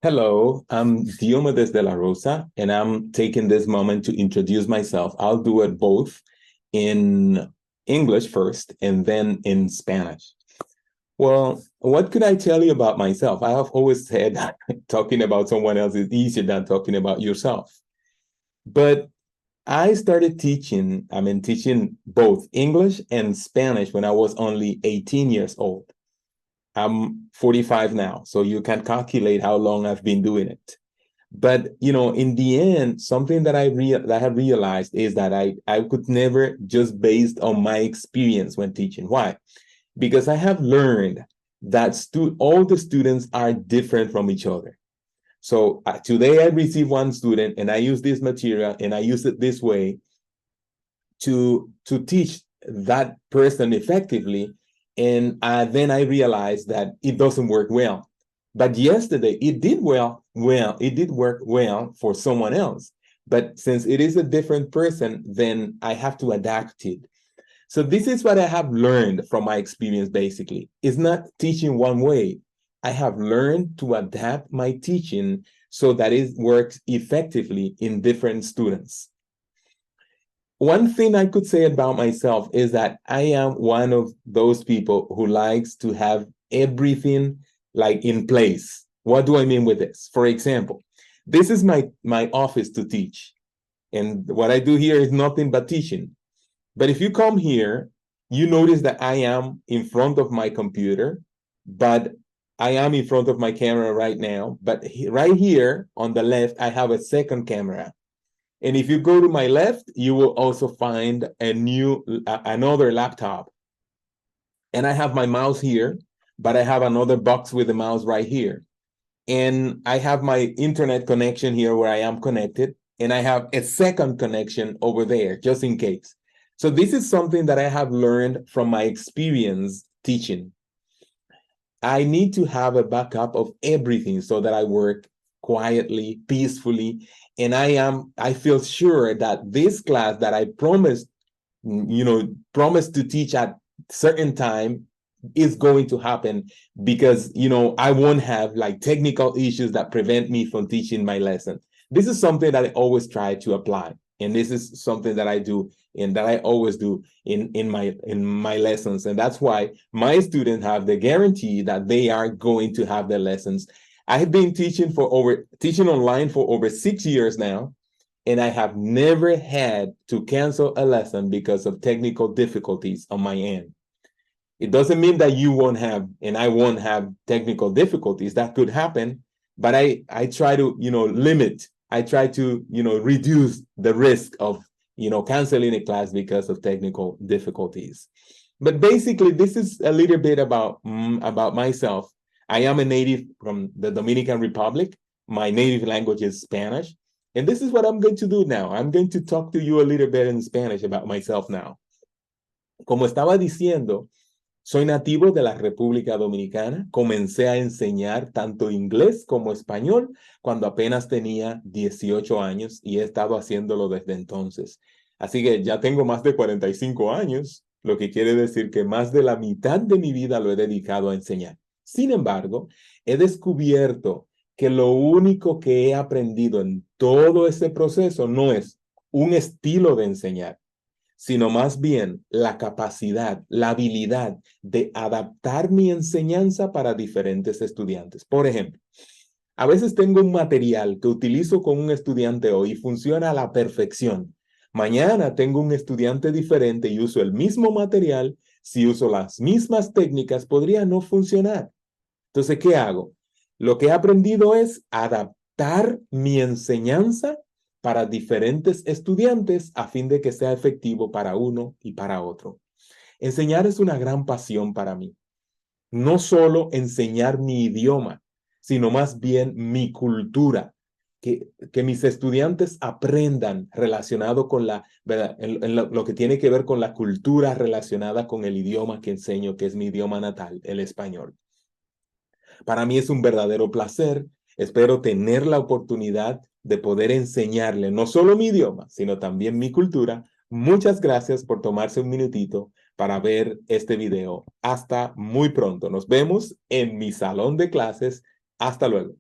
Hello, I'm Diomedes de and I'm taking this moment to introduce myself. I'll do it both in English first and then in Spanish. Well, what could I tell you about myself? I have always said that talking about someone else is easier than talking about yourself. But I started teaching both English and Spanish when I was only 18 years old. I'm 45 now, so you can calculate how long I've been doing it. But in the end, something that I have realized is that I could never just based on my experience when teaching. Why? Because I have learned that all the students are different from each other. So today I receive one student and I use this material and I use it this way to teach that person effectively. And then I realized that it doesn't work well. But yesterday it did it did work well for someone else. But since it is a different person, then I have to adapt it. So this is what I have learned from my experience, basically. It's not teaching one way. I have learned to adapt my teaching so that it works effectively in different students. One thing I could say about myself is that I am one of those people who likes to have everything like in place. What do I mean with this? For example, this is my office to teach. And what I do here is nothing but teaching. But if you come here, you notice that I am in front of my computer, but I am in front of my camera right now. But right here on the left, I have a second camera. And if you go to my left, you will also find another laptop. And I have my mouse here, but I have another box with the mouse right here. And I have my internet connection here where I am connected. And I have a second connection over there, just in case. So this is something that I have learned from my experience teaching. I need to have a backup of everything so that I work quietly, peacefully. And I feel sure that this class that I promised to teach at certain time is going to happen because, I won't have like technical issues that prevent me from teaching my lesson. This is something that I always try to apply. And this is something that I do and that I always do in my lessons. And that's why my students have the guarantee that they are going to have their lessons. I have been teaching online for over 6 years now, and I have never had to cancel a lesson because of technical difficulties on my end. It doesn't mean that you won't have, and I won't have technical difficulties. That could happen, but I try to, limit. I try to, reduce the risk of, canceling a class because of technical difficulties. But basically, this is a little bit about myself. I am a native from the Dominican Republic. My native language is Spanish. And this is what I'm going to do now. I'm going to talk to you a little bit in Spanish about myself now. Como estaba diciendo, soy nativo de la República Dominicana. Comencé a enseñar tanto inglés como español cuando apenas tenía 18 años y he estado haciéndolo desde entonces. Así que ya tengo más de 45 años, lo que quiere decir que más de la mitad de mi vida lo he dedicado a enseñar. Sin embargo, he descubierto que lo único que he aprendido en todo ese proceso no es un estilo de enseñar, sino más bien la capacidad, la habilidad de adaptar mi enseñanza para diferentes estudiantes. Por ejemplo, a veces tengo un material que utilizo con un estudiante hoy y funciona a la perfección. Mañana tengo un estudiante diferente y uso el mismo material. Si uso las mismas técnicas, podría no funcionar. Entonces, ¿qué hago? Lo que he aprendido es adaptar mi enseñanza para diferentes estudiantes a fin de que sea efectivo para uno y para otro. Enseñar es una gran pasión para mí. No solo enseñar mi idioma, sino más bien mi cultura. Que mis estudiantes aprendan relacionado con lo que tiene que ver con la cultura relacionada con el idioma que enseño, que es mi idioma natal, el español. Para mí es un verdadero placer. Espero tener la oportunidad de poder enseñarle no solo mi idioma, sino también mi cultura. Muchas gracias por tomarse un minutito para ver este video. Hasta muy pronto. Nos vemos en mi salón de clases. Hasta luego.